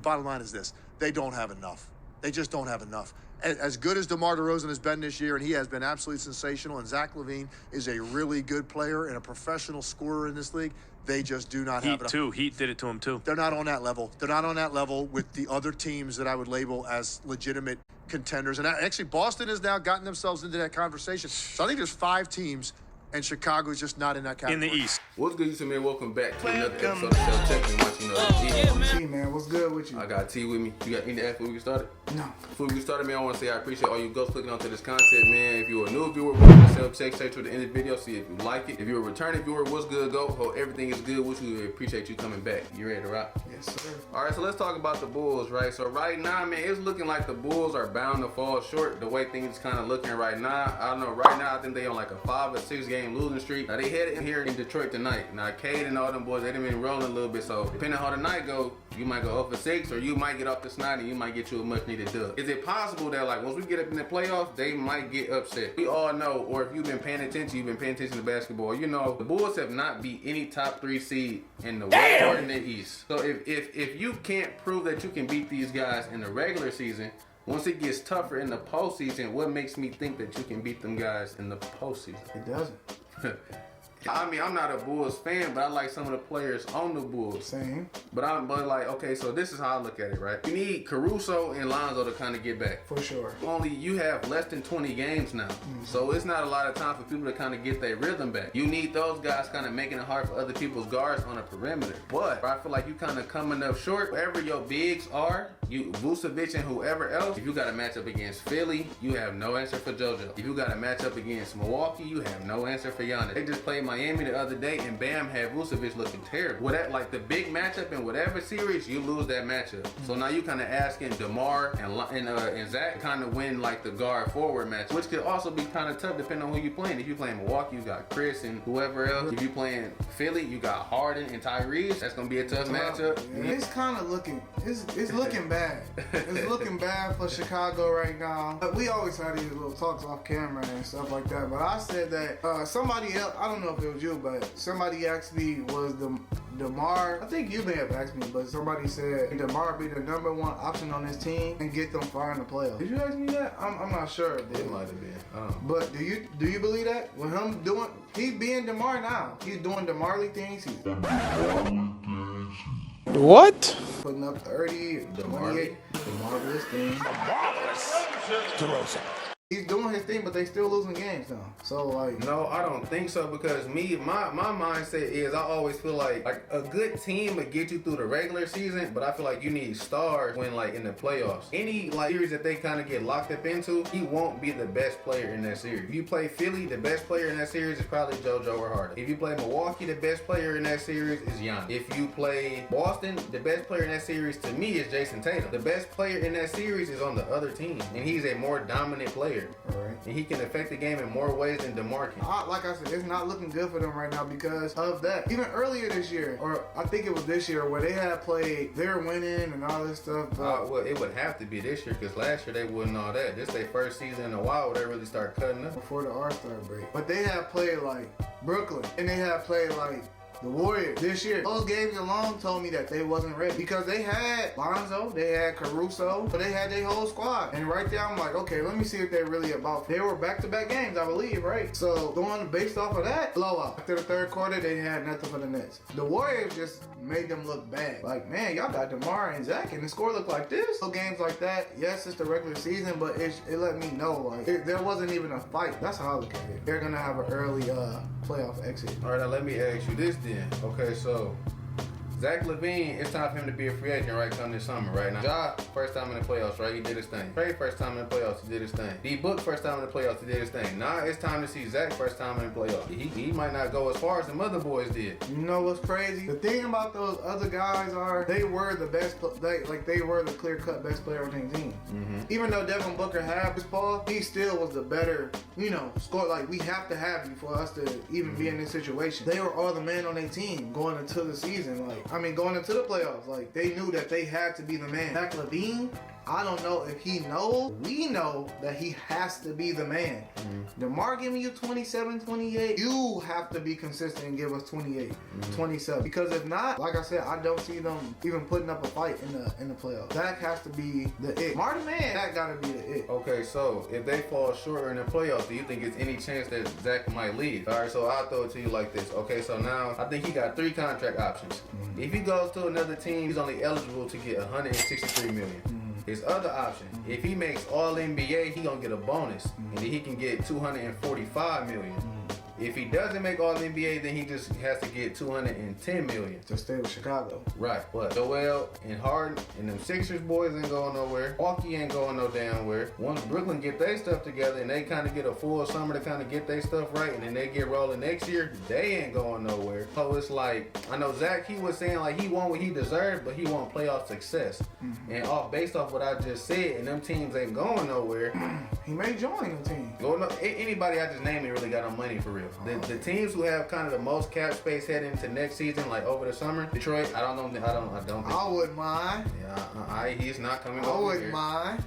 Bottom line is this: they don't have enough. They just don't have enough. As good as DeMar DeRozan has been this year, and he has been absolutely sensational, and Zach LaVine is a really good player and a professional scorer in this league, they just do not have enough. Heat did it to him too. They're not on that level. They're not on that level with the other teams that I would label as legitimate contenders. And actually, Boston has now gotten themselves into that conversation. So I think there's 5 teams, and Chicago's just not in that category. In the East. What's good, YouTube, man? Welcome back to another episode of Self Check. And watching T, man, what's good with you? I got T with me. You got anything to add before we get started? No. Before we get started, man, I want to say I appreciate all you ghosts clicking onto this content, man. If you're a new viewer, watching the Self Check, stay to the end of the video, see if you like it. If you're a returning viewer, what's good, go? Hope everything is good with you. We appreciate you coming back. You ready to rock? Yes, sir. All right, so let's talk about the Bulls, right? So right now, man, it's looking like the Bulls are bound to fall short the way things kind of looking right now. I don't know, right now, I think they on like a 5 or 6 game losing streak. Now, they headed in here in Detroit tonight. Now, Cade and all them boys, they done been rolling a little bit, so depending on how the night go, you might go 0 for 6, or you might get off the snide and you might get you a much needed dub. Is it possible that like once we get up in the playoffs, they might get upset? We all know, or if you've been paying attention, you've been paying attention to basketball, you know, the Bulls have not beat any top 3 seed in the West or in the East. So if you can't prove that you can beat these guys in the regular season, once it gets tougher in the postseason, what makes me think that you can beat them guys in the postseason? It doesn't. I mean, I'm not a Bulls fan, but I like some of the players on the Bulls. Same. But like, okay, so this is how I look at it, right? You need Caruso and Lonzo to kind of get back. For sure. Only you have less than 20 games now. So it's not a lot of time for people to kind of get their rhythm back. You need those guys kind of making it hard for other people's guards on the perimeter. But I feel like you kind of coming up short. Wherever your bigs are, you Vucevic and whoever else, if you got a matchup against Philly, you have no answer for JoJo. If you got a matchup against Milwaukee, you have no answer for Giannis. They just played Miami the other day, and Bam had Vucevic looking terrible. With that, like the big matchup in whatever series, you lose that matchup. So now you kind of asking DeMar and Zach kind of win like the guard forward match, which could also be kind of tough depending on who you playing. If you playing Milwaukee, you got Chris and whoever else. If you playing Philly, you got Harden and Tyrese. That's gonna be a tough matchup. Yeah, it's kind of looking, it's looking bad. It's looking bad for Chicago right now. But we always have these little talks off camera and stuff like that. But I said that somebody else, I don't know if it was you, but somebody asked me, was DeMar, I think you may have asked me, but somebody said DeMar be the number 1 option on this team and get them far in the playoffs. Did you ask me that? I'm not sure. It might have been. But do you believe that? When him doing, he's being DeMar now. He's doing DeMarly things. He's What? putting up 30, 28, the marvelous thing. He's doing his thing, but they still losing games now. So like, no, I don't think so, because my mindset is I always feel like a good team would get you through the regular season, but I feel like you need stars when like in the playoffs. Any like series that they kind of get locked up into, he won't be the best player in that series. If you play Philly, the best player in that series is probably JoJo or Harden. If you play Milwaukee, the best player in that series is Giannis. If you play Boston, the best player in that series to me is Jason Tatum. The best player in that series is on the other team, and he's a more dominant player. right. And he can affect the game in more ways than DeMar can. Like I said, it's not looking good for them right now because of that. Even earlier this year, or I think it was this year, where they had played, they were winning and all this stuff. Well, it would have to be this year, because last year they wasn't all that. This their first season in a while where they really start cutting up. Before the All-Star break. But they had played like Brooklyn, and they had played like the Warriors this year. Those games alone told me that they wasn't ready, because they had Lonzo, they had Caruso, but they had their whole squad. And right there, I'm like, okay, let me see if they're really about. They were back-to-back games, I believe, right? So going based off of that, blowout. After the third quarter, they had nothing for the Nets. The Warriors just made them look bad. Like, man, y'all got DeMar and Zach, and the score looked like this. So games like that, yes, it's the regular season, but it let me know like there wasn't even a fight. That's how I look at it. They're gonna have an early playoff exit. All right, now let me ask you this then. Okay, so Zach LaVine, it's time for him to be a free agent, right? Come this summer, right? Now, Ja, first time in the playoffs, right? He did his thing. Trey, first time in the playoffs, he did his thing. D-Book, first time in the playoffs, he did his thing. Now it's time to see Zach, first time in the playoffs. He might not go as far as the other boys did. You know what's crazy? The thing about those other guys are they were the best. They were the clear-cut best player on their team. Mm-hmm. Even though Devin Booker had his ball, he still was the better. Score. Like, we have to have you for us to even be in this situation. They were all the man on their team going into the season. Going into the playoffs. Like, they knew that they had to be the man. Zach LaVine, I don't know if he knows. We know that he has to be the man. DeMar giving you 27, 28. You have to be consistent and give us 28, 27. Because if not, like I said, I don't see them even putting up a fight in the playoffs. Zach has to be the it. Marty Man, that gotta be the it. Okay, so if they fall short in the playoffs, do you think it's any chance that Zach might leave? All right, so I'll throw it to you like this. Okay, so now I think he got 3 contract options. If he goes to another team, he's only eligible to get $163 million. His other option, if he makes All NBA, he gonna get a bonus, and then he can get $245 million. If he doesn't make All NBA, then he just has to get $210 million to stay with Chicago. Right, but Joel and Harden and them Sixers boys ain't going nowhere. Milwaukee ain't going no damn where. Once Brooklyn get their stuff together and they kind of get a full summer to kind of get their stuff right, and then they get rolling next year, they ain't going nowhere. So it's like, I know Zach, he was saying like he want what he deserved, but he want playoff success. And based off what I just said, and them teams ain't going nowhere. He may join the team. Well, no, anybody I just named ain't really got no money for real. The teams who have kind of the most cap space heading into next season, like over the summer, Detroit, I don't think. I wouldn't mind. Yeah, he's not coming I over wouldn't here. mind.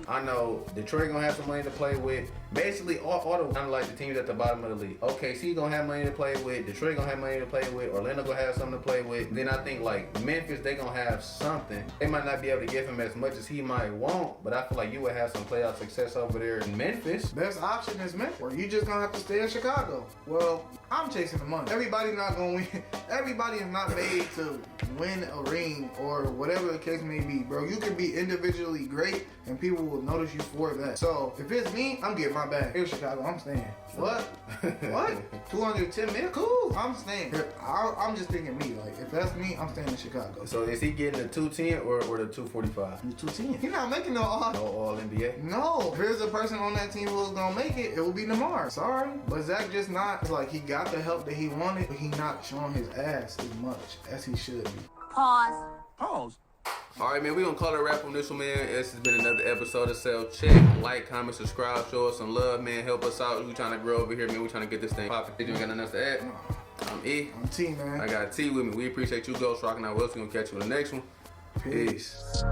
I know Detroit gonna have some money to play with. Basically, all the kind of like the teams at the bottom of the league. OKC gonna have money to play with. Detroit gonna have money to play with. Orlando gonna have something to play with. Then I think like Memphis, they gonna have something. They might not be able to give him as much as he might want, but I feel like you would have some playoff success over there in Memphis. Best option is Memphis. You just gonna have to stay in Chicago. Well, I'm chasing the money. Everybody's not gonna win. Everybody is not made to win a ring or whatever the case may be, bro. You can be individually great and people will notice you for that. So if it's me, I'm getting my bag. Here's Chicago, I'm staying. What? What? 210 million? Cool. I'm staying. I'm just thinking me. Like, if that's me, I'm staying in Chicago. So is he getting the 210 or the 245? The 210. He's not making no all. No All NBA? No. If there's a person on that team who's gonna make it, it will be DeMar. Sorry. But Zach just not. It's like he got the help that he wanted, but he not showing his ass as much as he should be. Pause. All right, man, we gonna call it a wrap on this one, man. This has been another episode of Sell Check. Like, comment, subscribe, show us some love, man. Help us out. We trying to grow over here, man. We trying to get this thing popping. You got nothing else to add? I'm E. I'm T, man. I got T with me. We appreciate you, Ghost, rocking out with us. We gonna catch you in the next one. Peace.